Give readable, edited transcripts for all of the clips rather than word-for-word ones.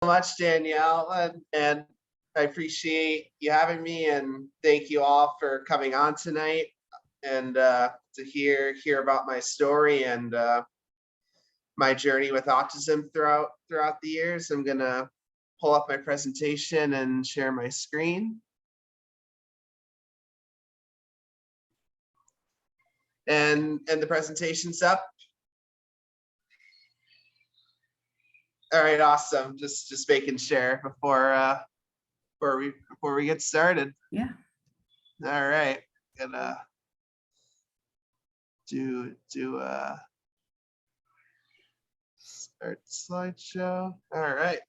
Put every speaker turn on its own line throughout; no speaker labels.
Much, Danielle, and I appreciate you having me, and thank you all for coming on tonight and to hear about my story and my journey with autism throughout the years. I'm gonna pull up my presentation and share my screen. And the presentation's up. All right, awesome. Just making sure before we get started.
Yeah.
All right, gonna do start slideshow. All right.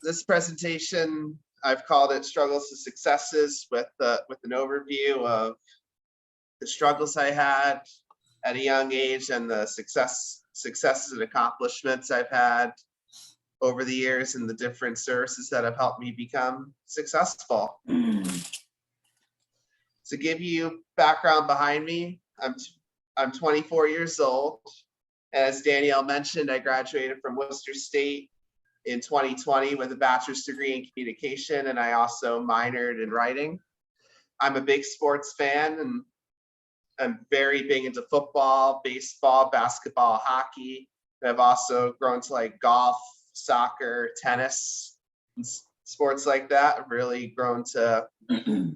This presentation, I've called it Struggles to Successes, with an overview of the struggles I had at a young age and the successes and accomplishments I've had over the years and the different services that have helped me become successful. To give you background behind me, I'm 24 years old. As Danielle mentioned, I graduated from Worcester State in 2020 with a bachelor's degree in communication, and I also minored in writing. I'm a big sports fan, and I'm very big into football, baseball, basketball, hockey. And I've also grown to like golf, soccer, tennis, and sports like that. I've really grown to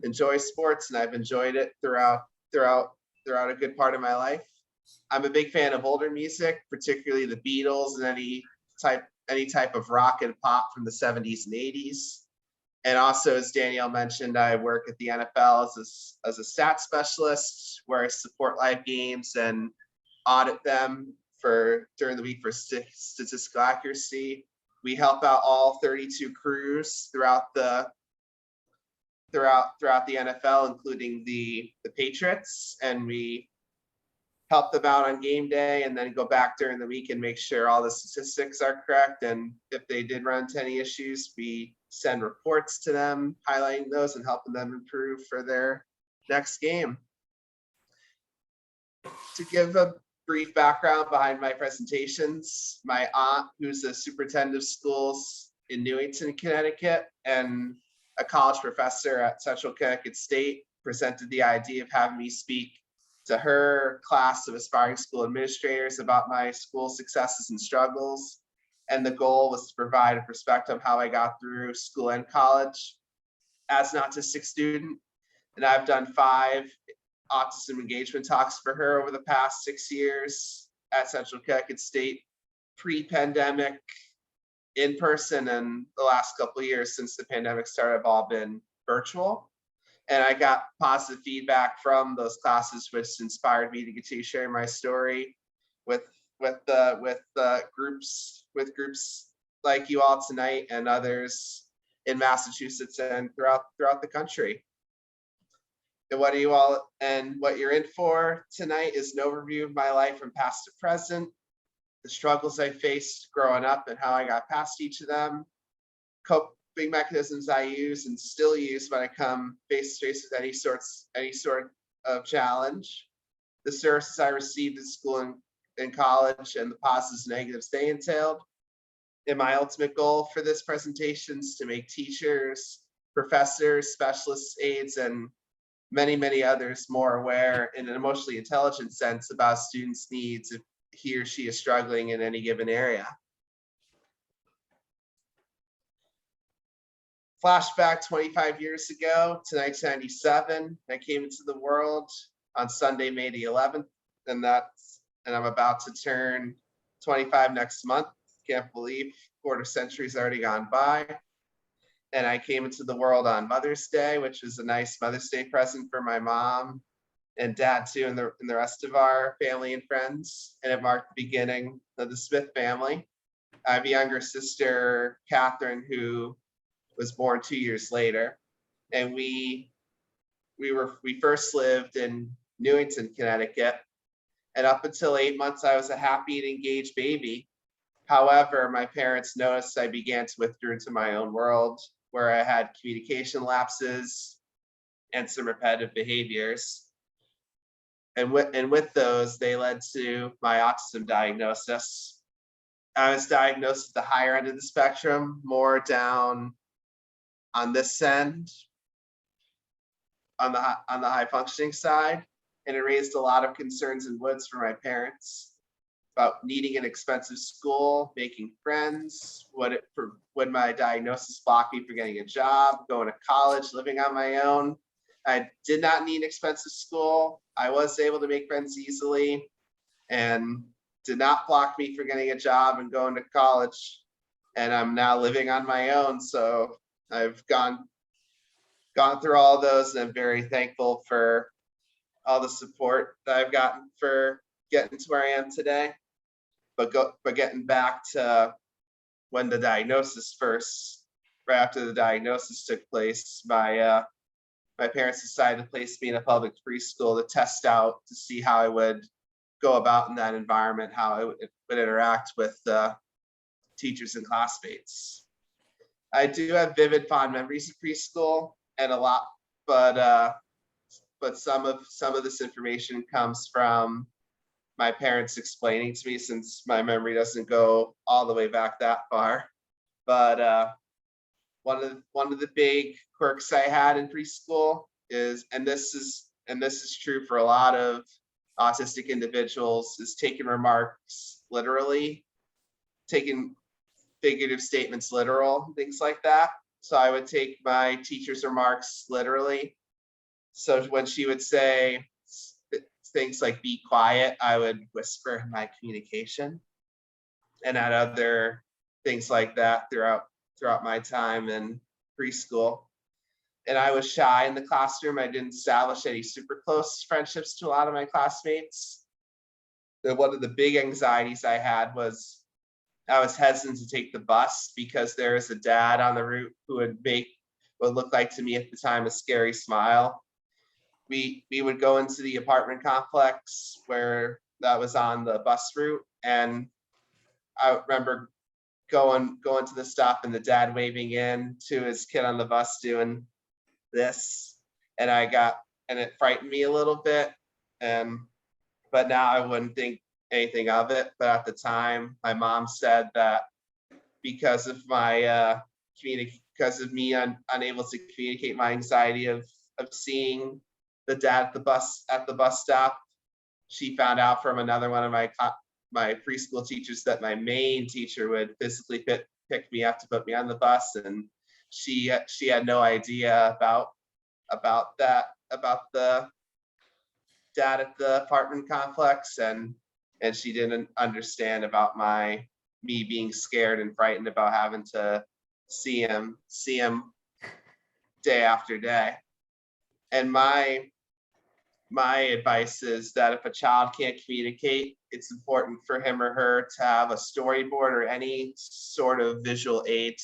enjoy sports, and I've enjoyed it throughout a good part of my life. I'm a big fan of older music, particularly the Beatles and any type of rock and pop from the 70s and 80s. And also, as Danielle mentioned, I work at the NFL as a stats specialist, where I support live games and audit them during the week for statistical accuracy. We help out all 32 crews throughout the NFL, including the Patriots, and we help them out on game day and then go back during the week and make sure all the statistics are correct. And if they did run into any issues, we send reports to them highlighting those and helping them improve for their next game. To give a brief background behind my presentations, my aunt, who's a superintendent of schools in Newington, Connecticut, and a college professor at Central Connecticut State, presented the idea of having me speak to her class of aspiring school administrators about my school successes and struggles. And the goal was to provide a perspective of how I got through school and college as an autistic student. And I've done 5 autism engagement talks for her over the past 6 years at Central Connecticut State, pre-pandemic, in person, and the last couple of years since the pandemic started have all been virtual. And I got positive feedback from those classes, which inspired me to continue sharing my story with groups like you all tonight and others in Massachusetts and throughout the country. And what you're in for tonight is an overview of my life from past to present, the struggles I faced growing up and how I got past each of them, coping mechanisms I use and still use when I come face to face with any sort of challenge, the services I received in school and college, and the positives and negatives they entailed. And my ultimate goal for this presentation is to make teachers, professors, specialists, aides, and many others more aware in an emotionally intelligent sense about students' needs if he or she is struggling in any given area. Flashback 25 years ago to 1997, I came into the world on Sunday, May the 11th, and I'm about to turn 25 next month. Can't believe quarter century's already gone by. And I came into the world on Mother's Day, which was a nice Mother's Day present for my mom and dad too, and the rest of our family and friends. And it marked the beginning of the Smith family. I have a younger sister, Catherine, who was born 2 years later. And we first lived in Newington, Connecticut. And up until 8 months, I was a happy and engaged baby. However, my parents noticed I began to withdraw into my own world, where I had communication lapses and some repetitive behaviors. And with those, they led to my autism diagnosis. I was diagnosed at the higher end of the spectrum, more down on this end, on the high functioning side, and it raised a lot of concerns in Woods for my parents about needing an expensive school, making friends, would my diagnosis block me from getting a job, going to college, living on my own. I did not need expensive school. I was able to make friends easily and did not block me from getting a job and going to college. And I'm now living on my own. So I've gone through all those, and I'm very thankful for all the support that I've gotten for getting to where I am today. But getting back to when the diagnosis right after the diagnosis took place, my parents decided to place me in a public preschool to test out to see how I would go about in that environment, how I would interact with teachers and classmates. I do have vivid, fond memories of preschool, and a lot, but some of this information comes from my parents explaining to me, since my memory doesn't go all the way back that far. But one of the big quirks I had in preschool is, and this is true for a lot of autistic individuals, is taking remarks literally, taking figurative statements literal, things like that. So I would take my teacher's remarks literally. So when she would say things like "be quiet," I would whisper in my communication, and add other things like that throughout my time in preschool. And I was shy in the classroom. I didn't establish any super close friendships to a lot of my classmates. But one of the big anxieties I had was I was hesitant to take the bus because there was a dad on the route who would make what looked like to me at the time a scary smile. We would go into the apartment complex where that was on the bus route, and I remember going to the stop and the dad waving in to his kid on the bus doing this, and it frightened me a little bit. But now I wouldn't think anything of it. But at the time, my mom said that because of my because of me unable to communicate my anxiety of seeing the dad at the bus stop, she found out from another one of my preschool teachers that my main teacher would physically pick me up to put me on the bus, and she had no idea about the dad at the apartment complex, and she didn't understand about me being scared and frightened about having to see him day after day. And my advice is that if a child can't communicate, it's important for him or her to have a storyboard or any sort of visual aid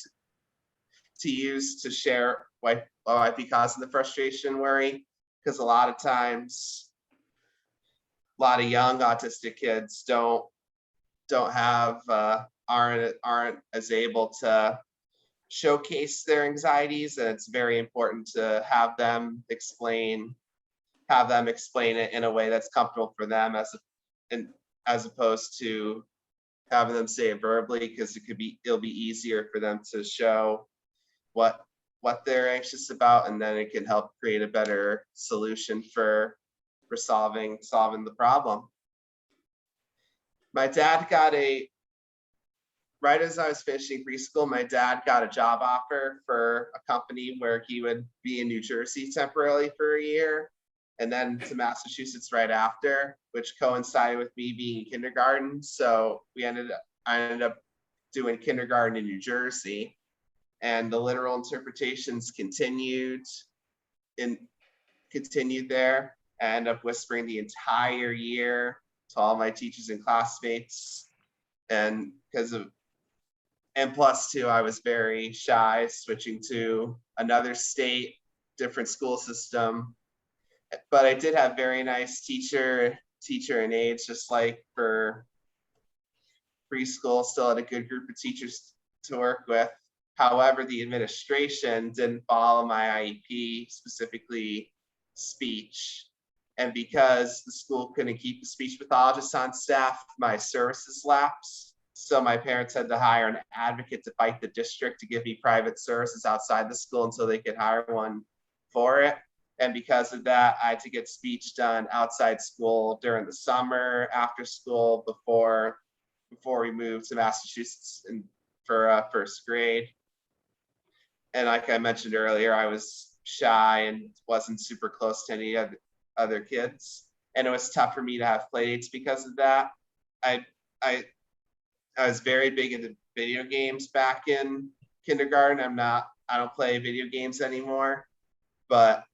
to use to share what might be causing the frustration and worry. Because a lot of times, a lot of young autistic kids aren't as able to showcase their anxieties, and it's very important to have them explain it in a way that's comfortable for them, as opposed to having them say it verbally, because it'll be easier for them to show what they're anxious about, and then it can help create a better solution for solving the problem. My dad right as I was finishing preschool, my dad got a job offer for a company where he would be in New Jersey temporarily for a year, and then to Massachusetts right after, which coincided with me being in kindergarten. So I ended up doing kindergarten in New Jersey, and the literal interpretations continued there. I ended up whispering the entire year to all my teachers and classmates, and plus too, I was very shy switching to another state, different school system. But I did have very nice teacher and aides, just like for preschool. Still had a good group of teachers to work with. However, the administration didn't follow my IEP, specifically speech. And because the school couldn't keep the speech pathologist on staff, my services lapsed. So my parents had to hire an advocate to fight the district to give me private services outside the school until they could hire one for it. And because of that, I had to get speech done outside school during the summer, after school, before we moved to Massachusetts for first grade. And like I mentioned earlier, I was shy and wasn't super close to any other kids, and it was tough for me to have playdates because of that. I I I was very big into video games back in kindergarten. I don't play video games anymore, but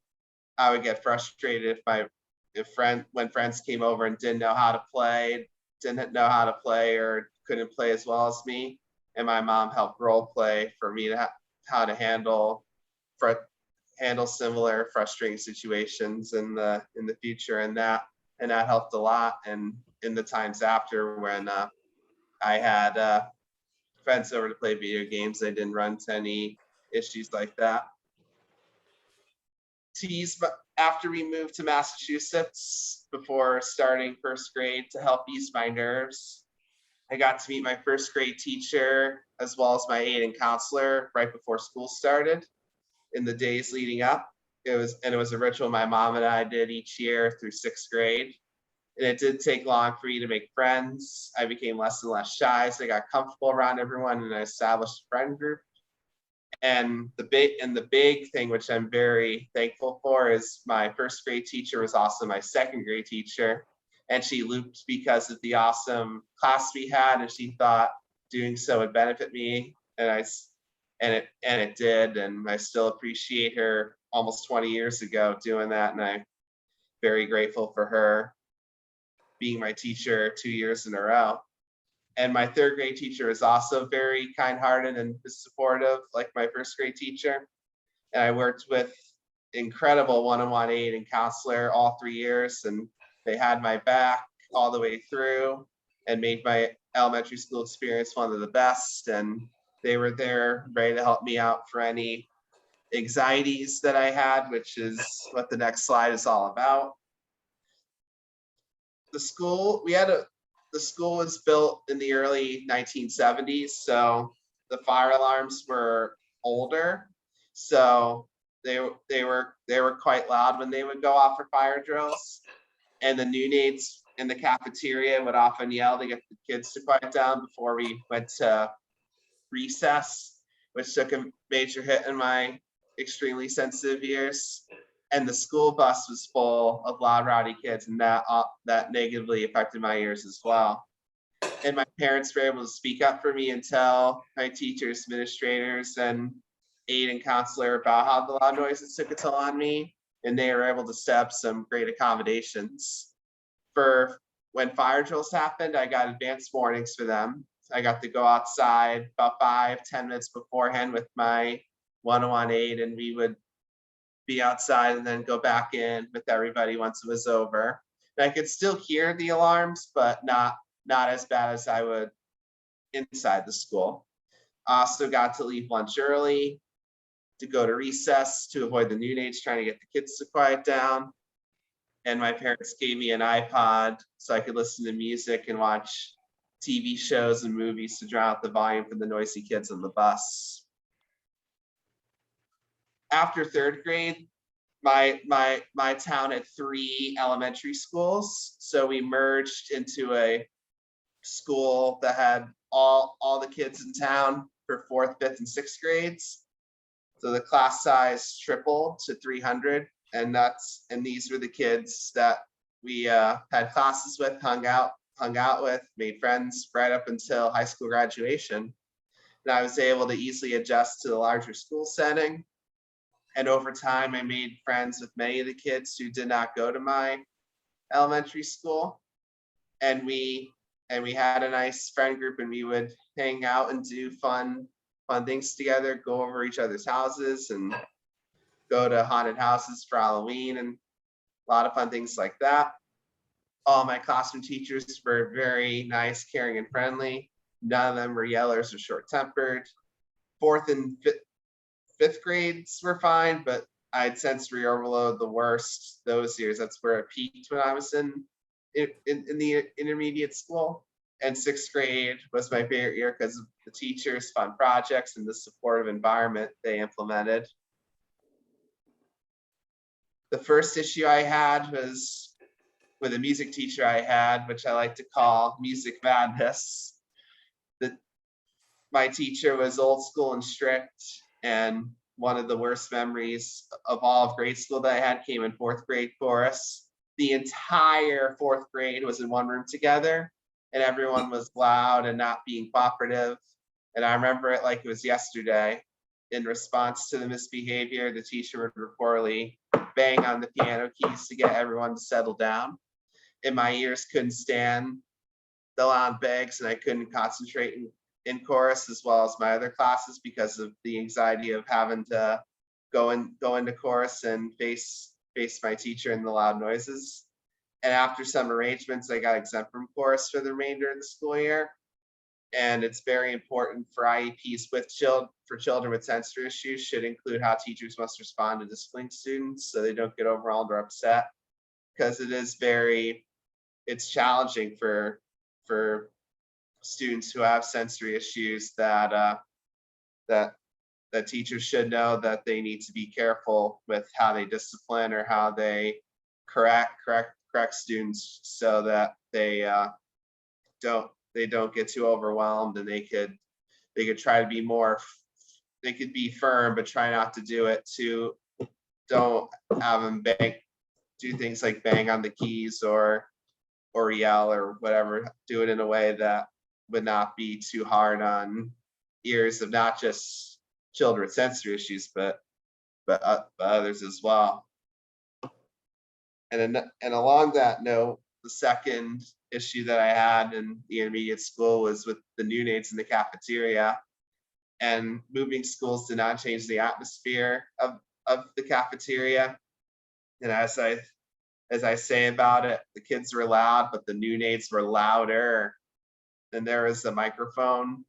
I would get frustrated when friends came over and didn't know how to play, or couldn't play as well as me, and my mom helped role play for me to how to handle similar frustrating situations in the future, and that helped a lot. And in the times after, when I had friends over to play video games, I didn't run into any issues like that. After we moved to Massachusetts, before starting first grade, to help ease my nerves, I got to meet my first grade teacher as well as my aide and counselor right before school started. In the days leading up, it was a ritual my mom and I did each year through sixth grade. And it did take long for me to make friends. I became less and less shy, so I got comfortable around everyone, and I established a friend group. And the big thing, which I'm very thankful for, is my first grade teacher was also my second grade teacher, and she looped because of the awesome class we had, and she thought doing so would benefit me, and it did, and I still appreciate her almost 20 years ago doing that, and I'm very grateful for her being my teacher 2 years in a row. And my third grade teacher is also very kind-hearted and supportive, like my first grade teacher. And I worked with incredible one-on-one aide and counselor all 3 years, and they had my back all the way through and made my elementary school experience one of the best. And they were there ready to help me out for any anxieties that I had, which is what the next slide is all about. The school was built in the early 1970s, so the fire alarms were older, so they were quite loud when they would go off for fire drills, and the neonates in the cafeteria would often yell to get the kids to quiet down before we went to recess, which took a major hit in my extremely sensitive ears. And the school bus was full of loud, rowdy kids, and that negatively affected my ears as well. And my parents were able to speak up for me and tell my teachers, administrators, and aide and counselor about how the loud noises took a toll on me, and they were able to set up some great accommodations. For when fire drills happened, I got advanced warnings for them. I got to go outside about 5-10 minutes beforehand with my one-on-one aide, and we would be outside and then go back in with everybody once it was over. And I could still hear the alarms, but not as bad as I would inside the school. I also got to leave lunch early to go to recess to avoid the neonates trying to get the kids to quiet down. And my parents gave me an iPod so I could listen to music and watch TV shows and movies to drown out the volume from the noisy kids on the bus. After third grade, my town had 3 elementary schools, so we merged into a school that had all the kids in town for 4th, 5th, and 6th grades. So the class size tripled to 300, and these were the kids that we had classes with, hung out with, made friends right up until high school graduation. And I was able to easily adjust to the larger school setting. And over time, I made friends with many of the kids who did not go to my elementary school. And we had a nice friend group, and we would hang out and do fun things together, go over each other's houses and go to haunted houses for Halloween and a lot of fun things like that. All my classroom teachers were very nice, caring, and friendly. None of them were yellers or short-tempered. 4th and 5th grades were fine, but I had sensory overload the worst those years. That's where it peaked when I was in the intermediate school. And sixth grade was my favorite year because of the teachers, fun projects, and the supportive environment they implemented. The first issue I had was with a music teacher I had, which I like to call Music Madness. My teacher was old school and strict, and one of the worst memories of all of grade school that I had came in fourth grade chorus. The entire fourth grade was in one room together, and everyone was loud and not being cooperative. And I remember it like it was yesterday. In response to the misbehavior, the teacher would reportedly bang on the piano keys to get everyone to settle down. And my ears couldn't stand the loud bangs, and I couldn't concentrate in chorus as well as my other classes because of the anxiety of having to go into chorus and face my teacher and the loud noises. And after some arrangements, I got exempt from chorus for the remainder of the school year. And it's very important for IEPs for children with sensory issues should include how teachers must respond to disciplining students so they don't get overwhelmed or upset, because it's challenging for students who have sensory issues that teachers should know that they need to be careful with how they discipline or how they correct students so that they don't get too overwhelmed, and they could try to be they could be firm, but try not to do it too. Don't have them do things like bang on the keys or yell or whatever. Do it in a way that would not be too hard on ears of not just children with sensory issues, but others as well. And along that note, the second issue that I had in the intermediate school was with the neonates in the cafeteria. And moving schools did not change the atmosphere of the cafeteria. And as I say about it, the kids were loud, but the neonates were louder. And there was a microphone,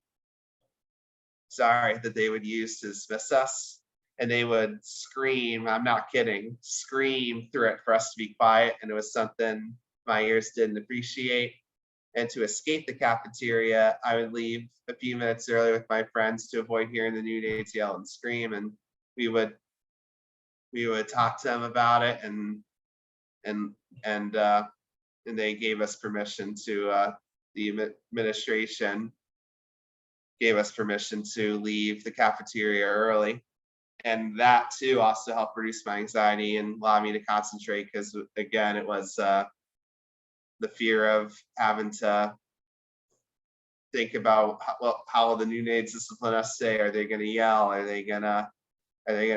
that they would use to dismiss us. And they would scream, I'm not kidding, scream through it for us to be quiet. And it was something my ears didn't appreciate. And to escape the cafeteria, I would leave a few minutes early with my friends to avoid hearing the neonates yell and scream. And we would talk to them about it, and they gave us permission to the administration gave us permission to leave the cafeteria early. And that too also helped reduce my anxiety and allow me to concentrate, because again, it was the fear of having to think about how the neonates discipline us say. Are they going to yell? Are they gonna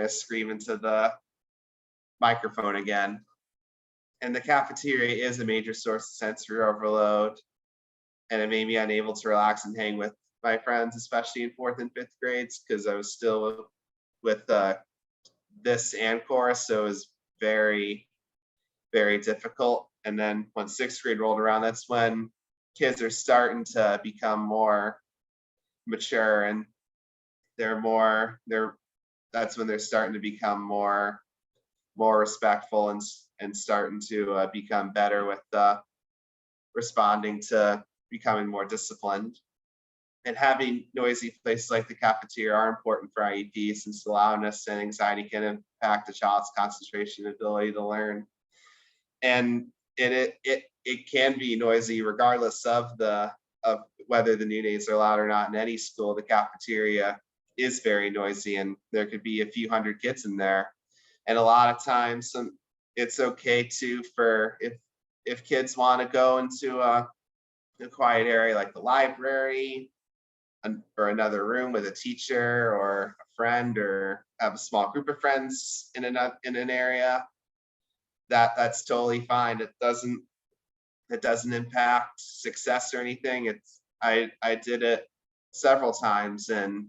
scream into the microphone again? And the cafeteria is a major source of sensory overload, and it made me unable to relax and hang with my friends, especially in fourth and fifth grades, because I was still with this and chorus, so it was very, very difficult. And then when sixth grade rolled around, that's when kids are starting to become more mature, and that's when they're starting to become more respectful and starting to become better with responding to becoming more disciplined. And having noisy places like the cafeteria are important for IEPs, since loudness and anxiety can impact a child's concentration and ability to learn. And it can be noisy regardless of whether the neonates are loud or not. In any school, the cafeteria is very noisy, and there could be a few hundred kids in there. And a lot of times it's okay too for if kids want to go into a quiet area like the library, or another room with a teacher or a friend, or have a small group of friends in an area, that's totally fine. It doesn't impact success or anything. I did it several times, and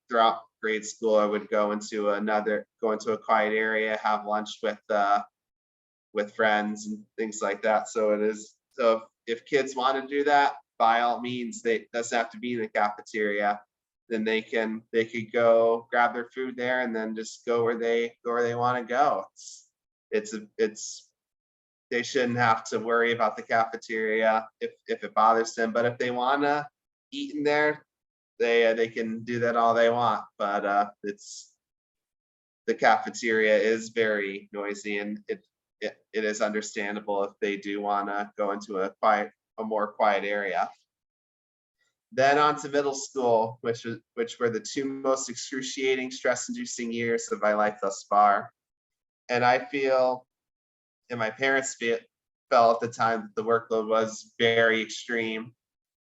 throughout grade school, I would go into a quiet area, have lunch with friends and things like that. So if kids want to do that, by all means, they doesn't have to be in the cafeteria. Then they could go grab their food there and then just go where they want to go. It's they shouldn't have to worry about the cafeteria if it bothers them. But if they want to eat in there, they can do that all they want. But it's the cafeteria is very noisy, and it is understandable if they do want to go into a more quiet area. Then on to middle school, which were the two most excruciating, stress-inducing years of my life thus far. And I feel, and my parents felt at the time that the workload was very extreme,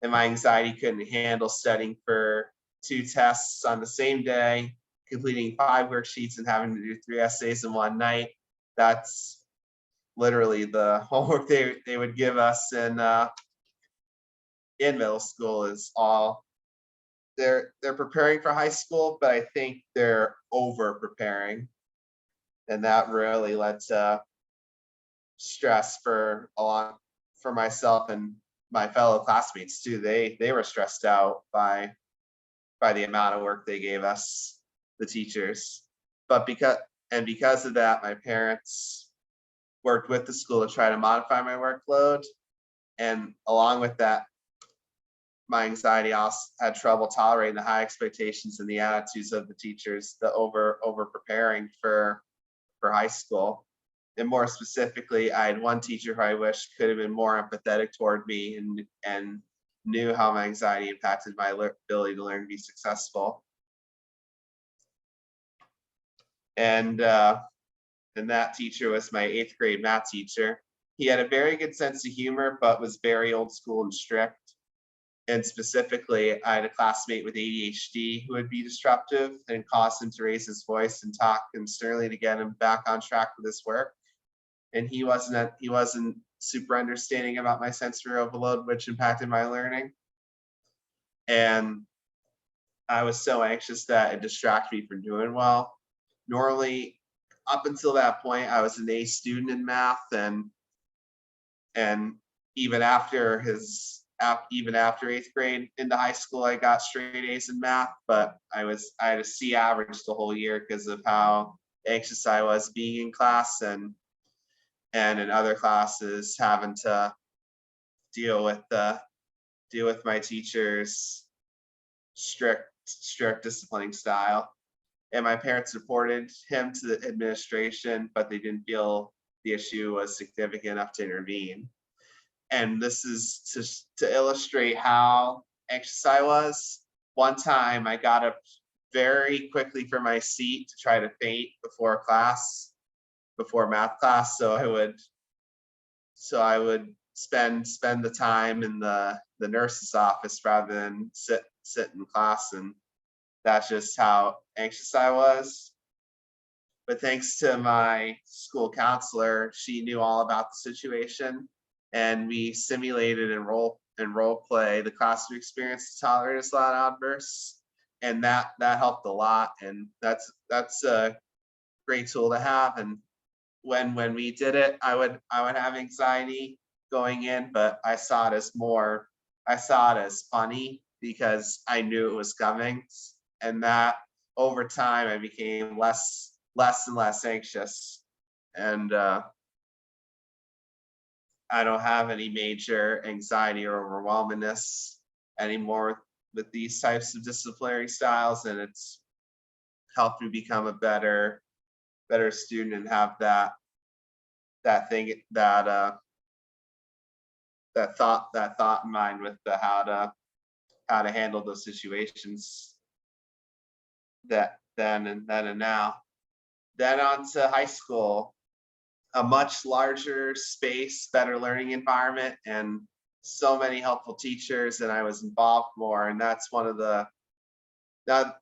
and my anxiety couldn't handle studying for 2 tests on the same day, completing 5 worksheets, and having to do 3 essays in one night. That's literally the homework they would give us in middle school. Is all they're preparing for high school, but I think they're over preparing, and that really led to stress for myself and my fellow classmates too. They were stressed out by the amount of work they gave us, the teachers. But because of that, my parents worked with the school to try to modify my workload, and along with that, my anxiety also had trouble tolerating the high expectations and the attitudes of the teachers, the over preparing for high school. And more specifically, I had one teacher who I wish could have been more empathetic toward me and knew how my anxiety impacted my ability to learn and be successful. And that teacher was my 8th grade math teacher. He had a very good sense of humor, but was very old school and strict. And specifically, I had a classmate with ADHD who would be disruptive and cause him to raise his voice and talk sternly to get him back on track with his work. And he wasn't super understanding about my sensory overload, which impacted my learning. And I was so anxious that it distracted me from doing well. Normally, up until that point, I was an A student in math, and even after 8th grade into high school, I got straight A's in math, but I had a C average the whole year because of how anxious I was being in class and in other classes having to deal with my teacher's strict disciplining style. And my parents reported him to the administration, but they didn't feel the issue was significant enough to intervene. And this is to illustrate how anxious I was. One time I got up very quickly from my seat to try to faint before math class. So I would spend the time in the nurse's office rather than sit in class. And that's just how anxious I was. But thanks to my school counselor, she knew all about the situation, and we simulated and role play the classroom experience to tolerate a lot of outbursts, and that helped a lot. And that's a great tool to have. And when we did it, I would have anxiety going in, but I saw it as funny because I knew it was coming, and that over time I became less and less anxious, and I don't have any major anxiety or overwhelmingness anymore with these types of disciplinary styles, and it's helped me become a better student and have that thought in mind with how to handle those situations then and now. Then on to high school, a much larger space, better learning environment, and so many helpful teachers, and I was involved more. And that's one of the that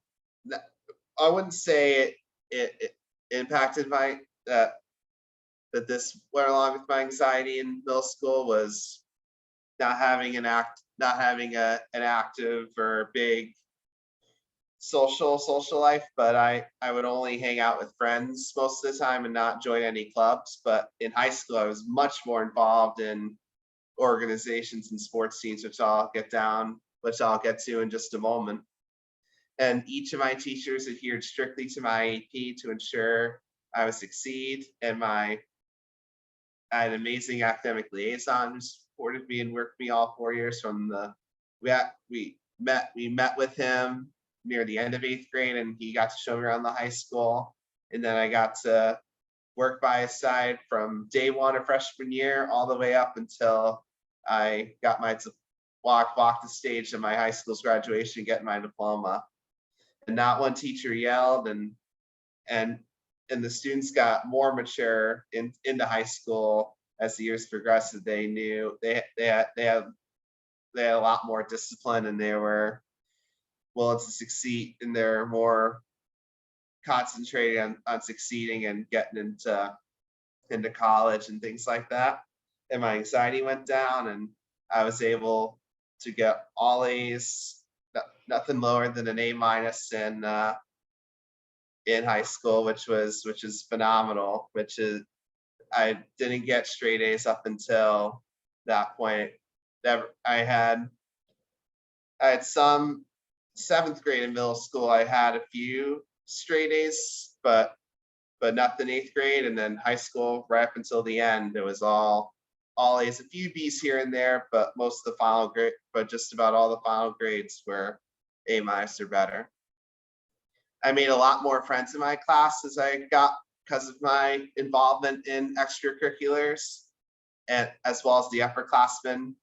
I wouldn't say it impacted my that this went along with my anxiety in middle school was not having an active or big social life, but I would only hang out with friends most of the time and not join any clubs. But in high school, I was much more involved in organizations and sports teams, which I'll get to in just a moment. And each of my teachers adhered strictly to my AP to ensure I would succeed, and my I had an amazing academic liaison who supported me and worked me all 4 years from the we met with him near the end of 8th grade, and he got to show me around the high school. And then I got to work by his side from day one of freshman year all the way up until I got my walk the stage of my high school's graduation, getting my diploma. And not one teacher yelled, and and the students got more mature into high school as the years progressed. They knew they had a lot more discipline, and they were willing to succeed, and they're more concentrated on succeeding and getting into college and things like that. And my anxiety went down, and I was able to get all A's, nothing lower than an A- in high school, which is phenomenal. Which is, I didn't get straight A's up until that point. I had some 7th grade and middle school. I had a few straight A's, but nothing 8th grade. And then high school, right up until the end, it was all A's, a few B's here and there, but most of the final grade, but just about all the final grades were A- or better. I made a lot more friends in my class as I got, because of my involvement in extracurriculars, and as well as the upperclassmen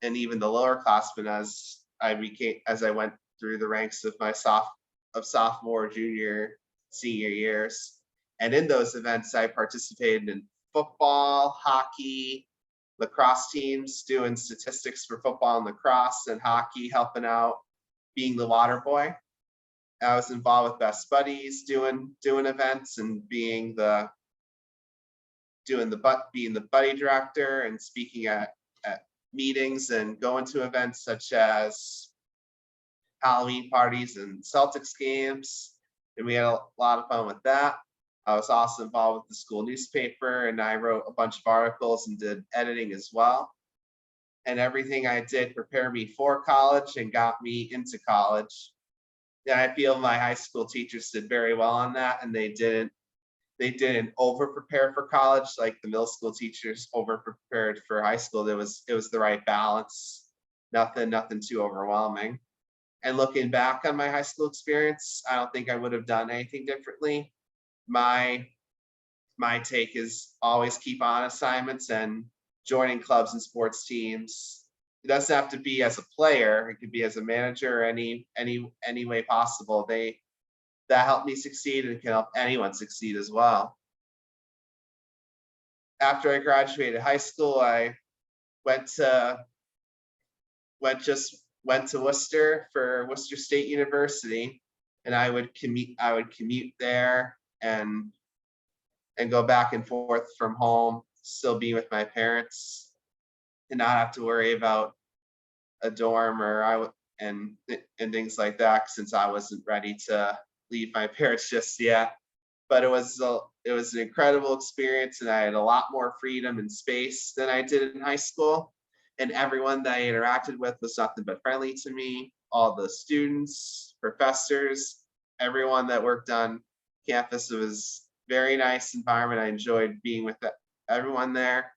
and even the lower classmen as I went through the ranks of my sophomore, junior, senior years. And in those events, I participated in football, hockey, lacrosse teams, doing statistics for football and lacrosse, and hockey, helping out, being the water boy. I was involved with Best Buddies, doing events, and being the buddy director, and speaking at meetings, and going to events such as Halloween parties and Celtics games. And we had a lot of fun with that. I was also involved with the school newspaper, and I wrote a bunch of articles and did editing as well. And everything I did prepared me for college and got me into college. And I feel my high school teachers did very well on that, and they didn't over prepare for college like the middle school teachers over prepared for high school. It was the right balance. Nothing too overwhelming. And looking back on my high school experience, I don't think I would have done anything differently. My take is always keep on assignments and joining clubs and sports teams. It doesn't have to be as a player. It could be as a manager, or any way possible. That helped me succeed, and can help anyone succeed as well. After I graduated high school, I went to Worcester for Worcester State University, and I would commute there and go back and forth from home, still be with my parents, and not have to worry about a dorm and things like that, since I wasn't ready to leave my parents just yet. But it was an incredible experience, and I had a lot more freedom and space than I did in high school. And everyone that I interacted with was nothing but friendly to me. All the students, professors, everyone that worked on campus, it was very nice environment. I enjoyed being with everyone there.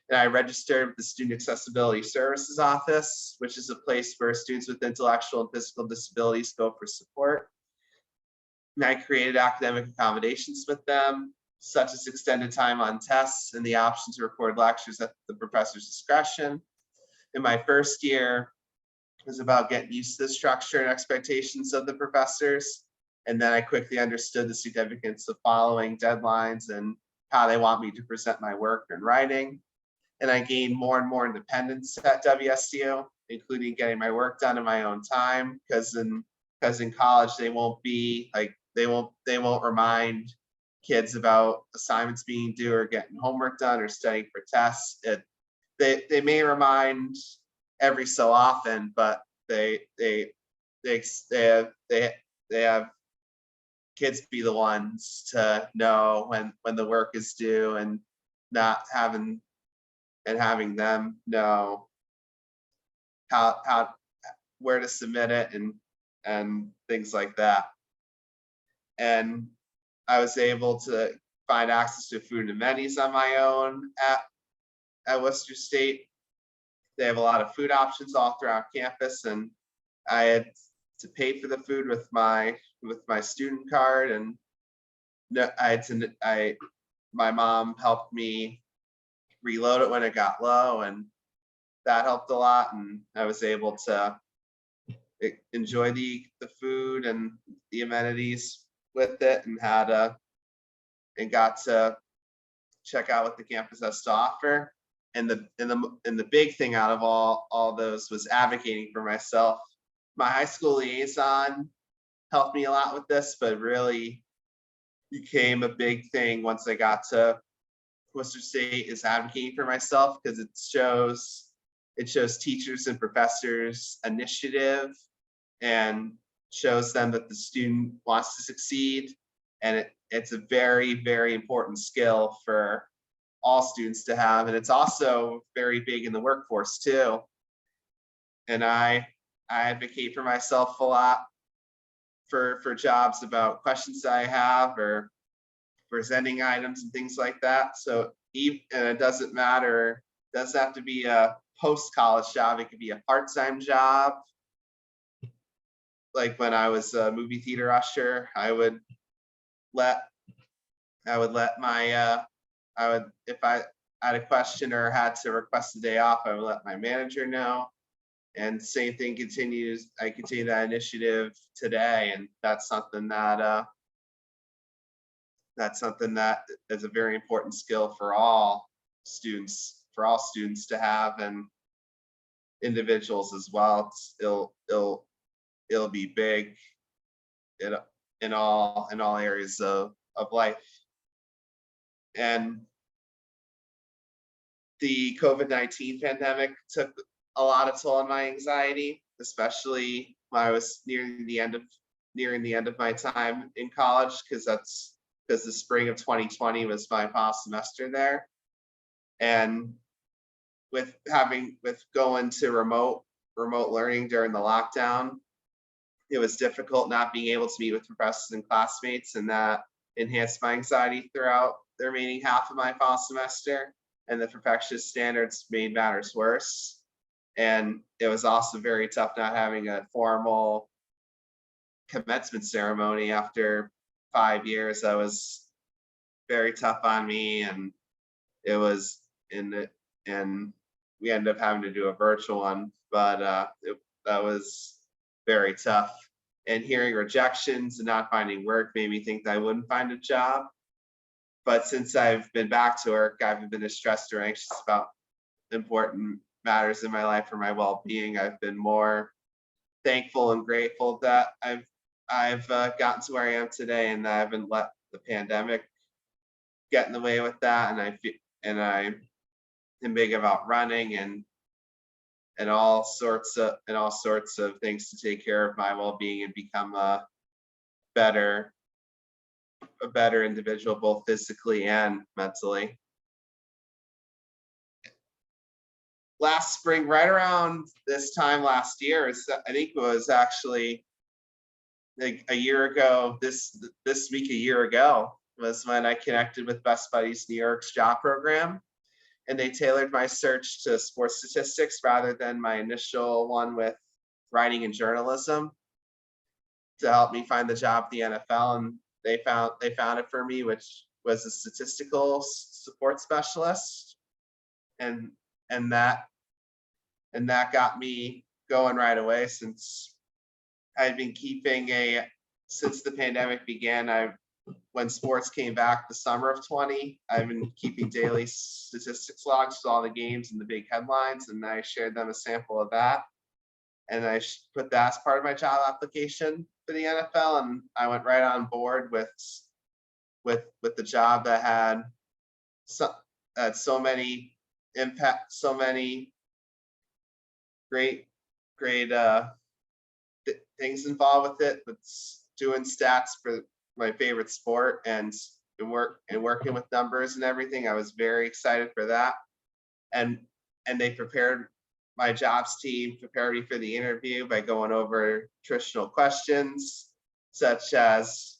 And I registered with the Student Accessibility Services Office, which is a place where students with intellectual and physical disabilities go for support. And I created academic accommodations with them, such as extended time on tests and the option to record lectures at the professor's discretion. In my first year, it was about getting used to the structure and expectations of the professors. And then I quickly understood the significance of following deadlines and how they want me to present my work and writing. And I gained more and more independence at WSU, including getting my work done in my own time. Because in college, they won't remind kids about assignments being due or getting homework done or studying for tests. They may remind every so often, but they have kids be the ones to know when the work is due, and not having them know how where to submit it and things like that. And I was able to find access to food and amenities on my own at Worcester State, they have a lot of food options all throughout campus, and I had to pay for the food with my student card, and my mom helped me reload it when it got low, and that helped a lot, and I was able to enjoy the food and the amenities with it, and got to check out what the campus has to offer. And the big thing out of all those was advocating for myself. My high school liaison helped me a lot with this, but really became a big thing once I got to Worcester State, is advocating for myself, because it shows teachers and professors initiative, and shows them that the student wants to succeed. And it's a very, very important skill for all students to have. And it's also very big in the workforce too. And I advocate for myself a lot for jobs about questions that I have, or presenting items and things like that. So and it doesn't matter, it doesn't have to be a post-college job. It could be a part-time job. Like when I was a movie theater usher, if I had a question or had to request a day off, I would let my manager know. And same thing continues. I continue that initiative today, and that's something that is a very important skill for all students to have, and individuals as well. It'll be big in all areas of life. And the COVID-19 pandemic took a lot of toll on my anxiety, especially when I was nearing the end of my time in college, because the spring of 2020 was my fall semester there. And with going to remote learning during the lockdown, it was difficult not being able to meet with professors and classmates, and that enhanced my anxiety throughout the remaining half of my fall semester. And the perfectionist standards made matters worse. And it was also very tough not having a formal commencement ceremony after 5 years. That was very tough on me, and we ended up having to do a virtual one, but that was very tough. And hearing rejections and not finding work made me think that I wouldn't find a job. But since I've been back to work, I haven't been as stressed or anxious about important matters in my life or my well-being. I've been more thankful and grateful that I've gotten to where I am today, and that I haven't let the pandemic get in the way with that. And I am big about running and all sorts of things to take care of my well-being and become a better individual, both physically and mentally. Last spring, right around this time last year, I think it was actually like a year ago, this week a year ago, was when I connected with Best Buddies New York's job program. And they tailored my search to sports statistics rather than my initial one with writing and journalism, to help me find the job at the NFL. And they found it for me, which was a statistical support specialist. And that got me going right away, since I'd been since the pandemic began. When sports came back the summer of 20, I've been keeping daily statistics logs with all the games and the big headlines, and I shared them a sample of that. And I put that as part of my job application for the NFL, and I went right on board with the job that had so many great things involved with it, with doing stats for my favorite sport, and working with numbers and everything. I was very excited for that. And my jobs team prepared me for the interview by going over traditional questions, such as,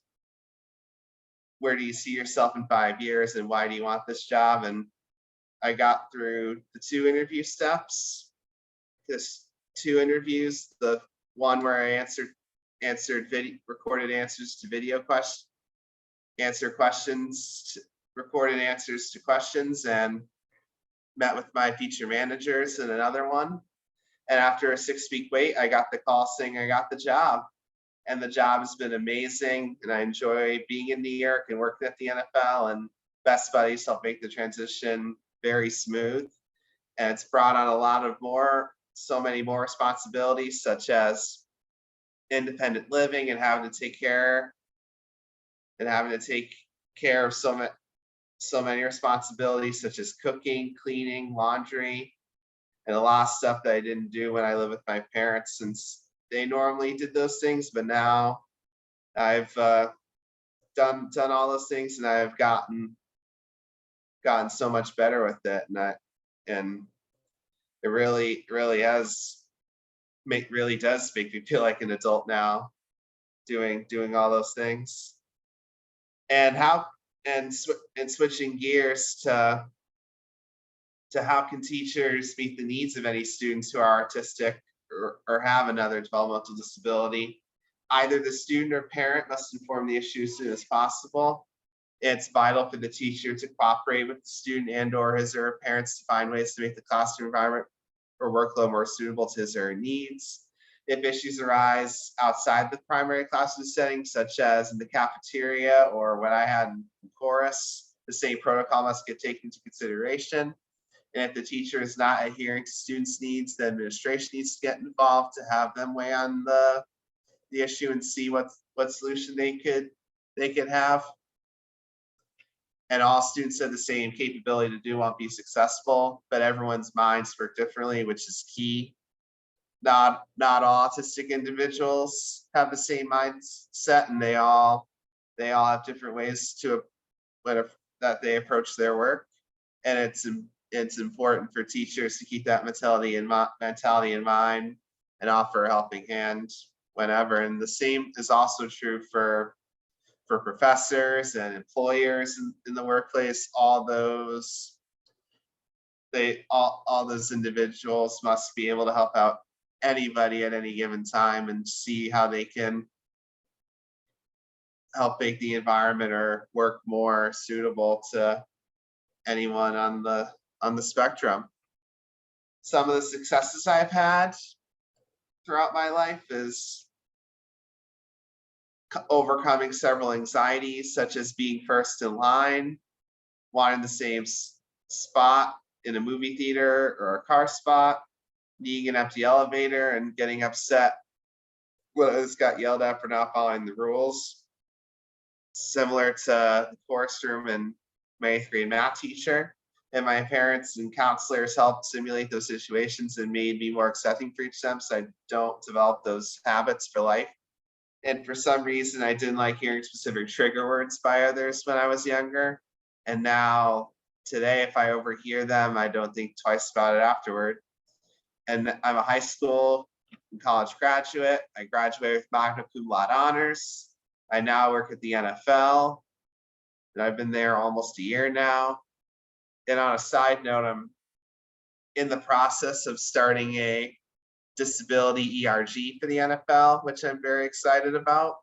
where do you see yourself in 5 years, and why do you want this job? And I got through the 2 interview steps. This 2 interviews, the one where I answered recorded answers to video questions, recorded answers to questions, and met with my future managers in another one. And after a 6-week wait, I got the call saying I got the job. And the job has been amazing. And I enjoy being in New York and working at the NFL, and best buddies help make the transition very smooth. And it's brought on a lot of so many more responsibilities, such as independent living and having to take care of so many responsibilities, such as cooking, cleaning, laundry, and a lot of stuff that I didn't do when I lived with my parents, since they normally did those things. But now I've done all those things, and I've gotten so much better with it, and it really does make me feel like an adult now, doing all those things. And switching gears to how can teachers meet the needs of any students who are autistic or have another developmental disability. Either the student or parent must inform the issue as soon as possible. It's vital for the teacher to cooperate with the student and or his or her parents to find ways to make the classroom environment or workload more suitable to his or her needs. If issues arise outside the primary classroom setting, such as in the cafeteria or what I had in chorus, the same protocol must get taken into consideration. And if the teacher is not adhering to students' needs, the administration needs to get involved to have them weigh on the issue and see what solution they could have. And all students have the same capability to do won't be successful, but everyone's minds work differently, which is key. Not all autistic individuals have the same mindset, and they all have different ways that they approach their work. And it's important for teachers to keep that mentality in mind and offer a helping hand whenever. And the same is also true for professors and employers in the workplace. All those individuals must be able to help out anybody at any given time and see how they can help make the environment or work more suitable to anyone on the spectrum. Some of the successes I've had throughout my life is overcoming several anxieties, such as being first in line, wanting the same spot in a movie theater or a car spot, needing an empty elevator, and getting upset when I just got yelled at for not following the rules. Similar to the chorus room and my 8th grade math teacher. And my parents and counselors helped simulate those situations and made me more accepting for each of them, so I don't develop those habits for life. And for some reason, I didn't like hearing specific trigger words by others when I was younger. And now, today, if I overhear them, I don't think twice about it afterward. And I'm a high school and college graduate. I graduated with magna cum laude honors. I now work at the NFL, and I've been there almost a year now. And on a side note, I'm in the process of starting a disability ERG for the NFL, which I'm very excited about.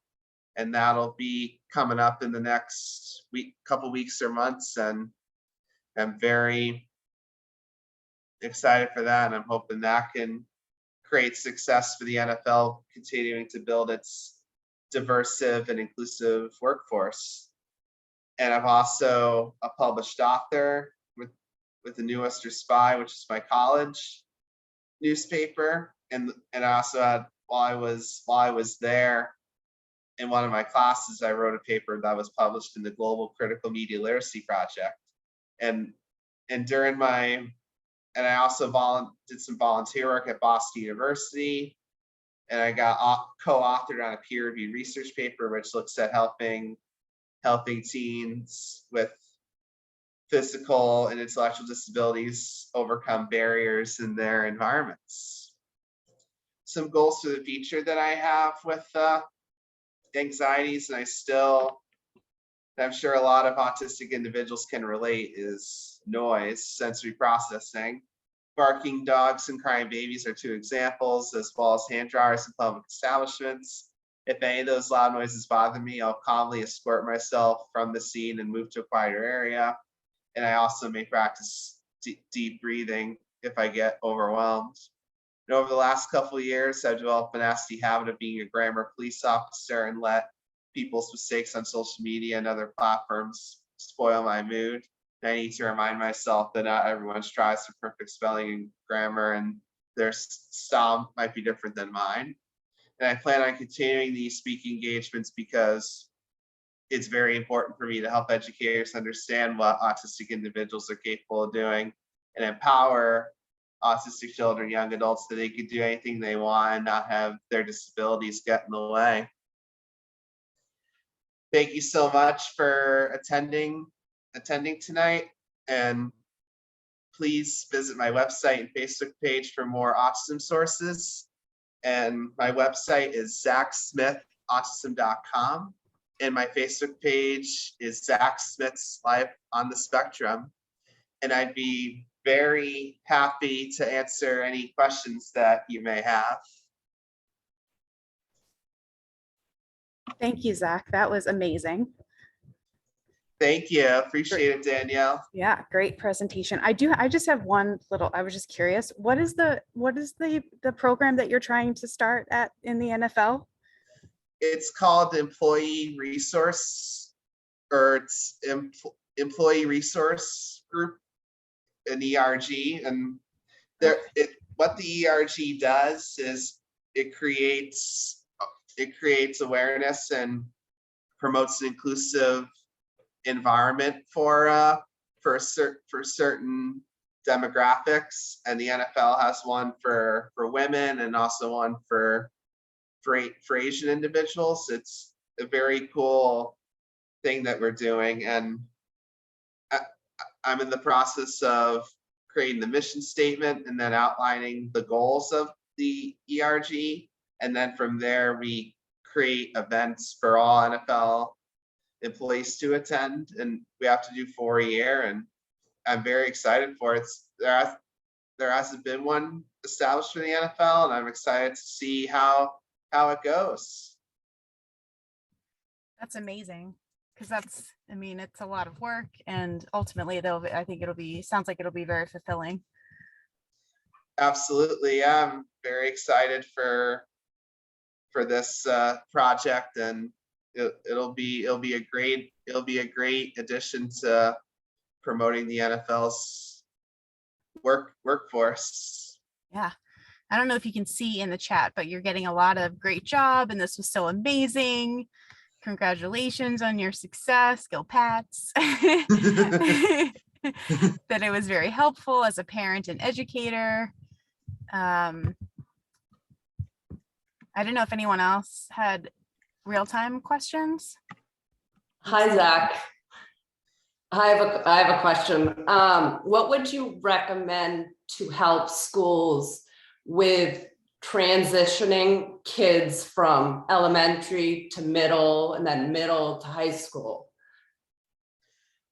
And that'll be coming up in the next couple weeks or months. And I'm very excited for that. And I'm hoping that can create success for the NFL, continuing to build its diverse and inclusive workforce. And I'm also a published author with the New Worcester Spy, which is my college newspaper. And I also had, while I was there, in one of my classes, I wrote a paper that was published in the Global Critical Media Literacy Project. And I also did some volunteer work at Boston University, and I got co-authored on a peer-reviewed research paper which looks at helping teens with physical and intellectual disabilities overcome barriers in their environments. Some goals for the future that I have with anxieties, and I'm sure a lot of autistic individuals can relate, is noise, sensory processing. Barking dogs and crying babies are two examples, as well as hand dryers in public establishments. If any of those loud noises bother me, I'll calmly escort myself from the scene and move to a quieter area. And I also may practice deep breathing if I get overwhelmed. And over the last couple of years, I've developed a nasty habit of being a grammar police officer and let people's mistakes on social media and other platforms spoil my mood. And I need to remind myself that not everyone strives for perfect spelling and grammar, and their style might be different than mine. And I plan on continuing these speaking engagements because it's very important for me to help educators understand what autistic individuals are capable of doing and empower autistic children, young adults, that they could do anything they want and not have their disabilities get in the way. Thank you so much for attending tonight, and please visit my website and Facebook page for more autism sources. And my website is zachsmithautism.com, and my Facebook page is Zach Smith's Life on the Spectrum. And I'd be very happy to answer any questions that you may have.
Thank you, Zach. That was amazing.
Thank you. Appreciate it, Danielle.
Yeah, great presentation. I just have one little, I was just curious, what is the program that you're trying to start in the NFL?
It's called Employee Resource, or it's Employee Resource Group, an ERG. And what the ERG does is it creates awareness and promotes an inclusive environment for certain demographics. And the NFL has one for women and also one for Asian individuals. It's a very cool thing that we're doing, and I'm in the process of creating the mission statement and then outlining the goals of the ERG. And then from there, we create events for all NFL employees to attend, and we have to do 4 a year, and I'm very excited for it. There hasn't been one established for the NFL, and I'm excited to see how it goes.
That's amazing, because it's a lot of work, and ultimately I think sounds like it'll be very fulfilling.
Absolutely. I'm very excited for this project, and it'll be a great addition to promoting the NFL's workforce.
Yeah. I don't know if you can see in the chat, but you're getting a lot of great job, and this was so amazing. Congratulations on your success. Go Pats. That it was very helpful as a parent and educator. I don't know if anyone else had real-time questions.
Hi, Zach. I have a question. What would you recommend to help schools with transitioning kids from elementary to middle and then middle to high school?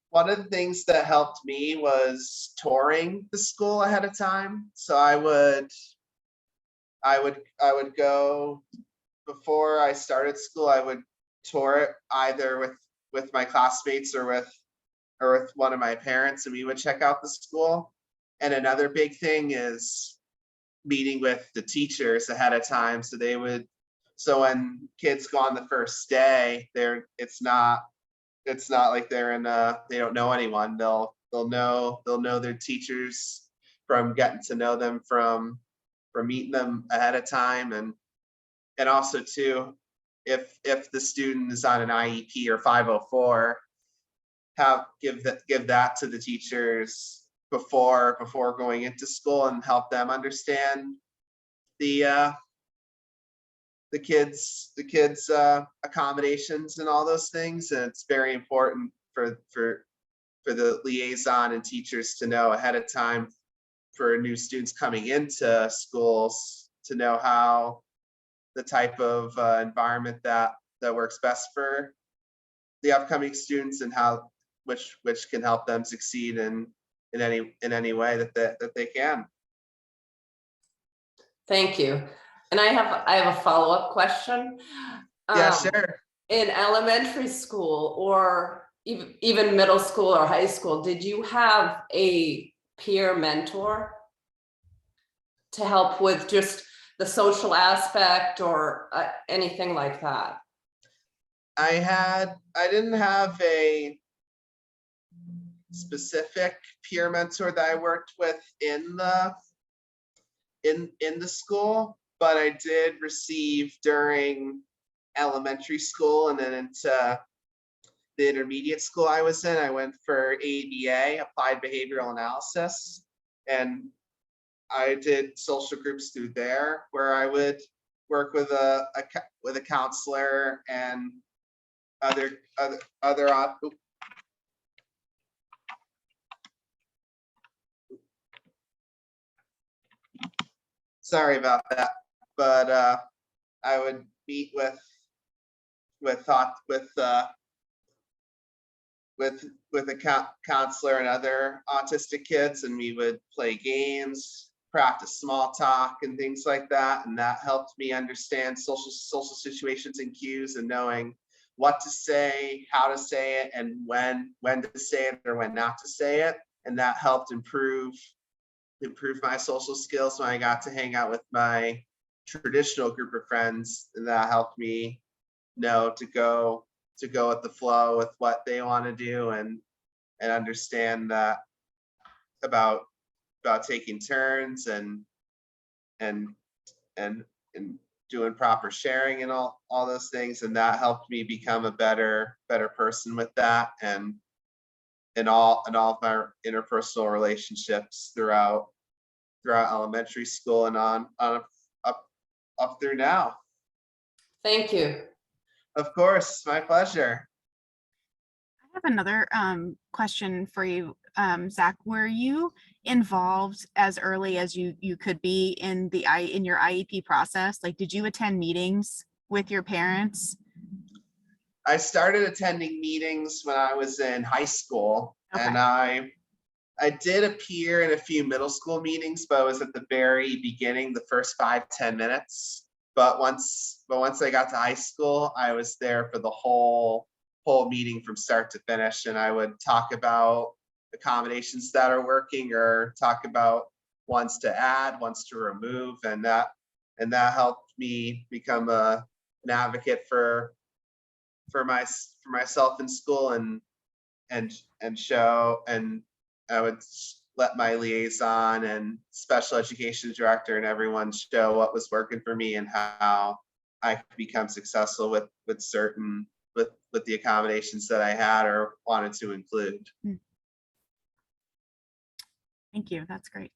One of the things that helped me was touring the school ahead of time. So I would go, before I started school, I would tour it either with my classmates or with one of my parents, and we would check out the school. And another big thing is meeting with the teachers ahead of time. So when kids go on the first day, it's not like they don't know anyone. They'll know their teachers from getting to know them from meeting them ahead of time. And also too, if the student is on an IEP or 504, give that to the teachers before going into school, and help them understand the kids accommodations and all those things. And it's very important for the liaison and teachers to know ahead of time, for new students coming into schools, to know how the type of environment that works best for the upcoming students, and which can help them succeed in in any way that they can.
Thank you. And I have a follow-up question.
Yeah,
Um,
sure.
In elementary school or even middle school or high school, did you have a peer mentor to help with just the social aspect or anything like that?
I didn't have a specific peer mentor that I worked with in the school, but I did receive during elementary school and then into the intermediate school I was in. I went for ABA, Applied Behavioral Analysis, and I did social groups through there where I would work with a counselor and other sorry about that, but I would meet with a counselor and other autistic kids, and we would play games, practice small talk and things like that, and that helped me understand social situations and cues, and knowing what to say, how to say it, and when to say it or when not to say it, and that helped improve my social skills when I got to hang out with my traditional group of friends, and that helped me know to go with the flow with what they want to do, and understand that about taking turns and doing proper sharing and all those things, and that helped me become a better person with that, and in all of my interpersonal relationships throughout elementary school and on up through now.
Thank you.
Of course, my pleasure.
I have another question for you, Zach. Were you involved as early as you could be in your IEP process? Like, did you attend meetings with your parents?
I started attending meetings when I was in high school,
Okay.
and I did appear in a few middle school meetings, but it was at the very beginning, the first 5-10 minutes. But once I got to high school, I was there for the whole meeting from start to finish, and I would talk about accommodations that are working, or talk about ones to add, ones to remove, and that helped me become an advocate for myself in school, and show, and I would let my liaison and special education director and everyone show what was working for me and how I could become successful with the accommodations that I had or wanted to include.
Thank you. That's great.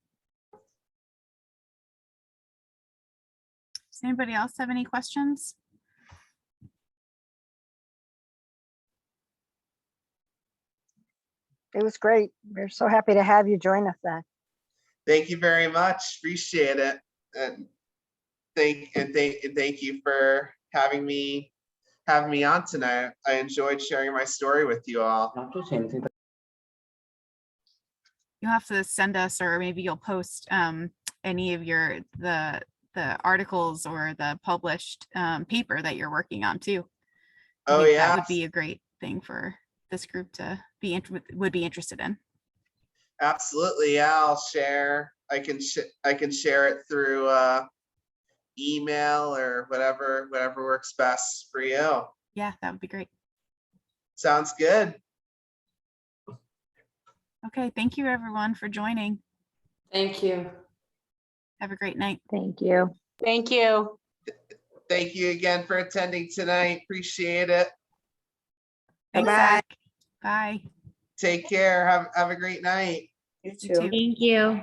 Does anybody else have any questions?
It was great. We're so happy to have you join us, Zach.
Thank you very much. Appreciate it. And thank you for having me on tonight. I enjoyed sharing my story with you all.
You'll have to send us, or maybe you'll post any of the articles or the published paper that you're working on too.
Oh yeah,
that would be a great thing for this group to be interested in.
Absolutely, yeah. I'll share. I can share it through email or whatever works best for you.
Yeah, that would be great.
Sounds good.
Okay, thank you everyone for joining.
Thank you.
Have a great night.
Thank you.
Thank you.
Thank you again for attending tonight. Appreciate it.
Thanks,
Bye-bye.
Zach. Bye.
Take care. Have a great night.
You
You too.
Thank you.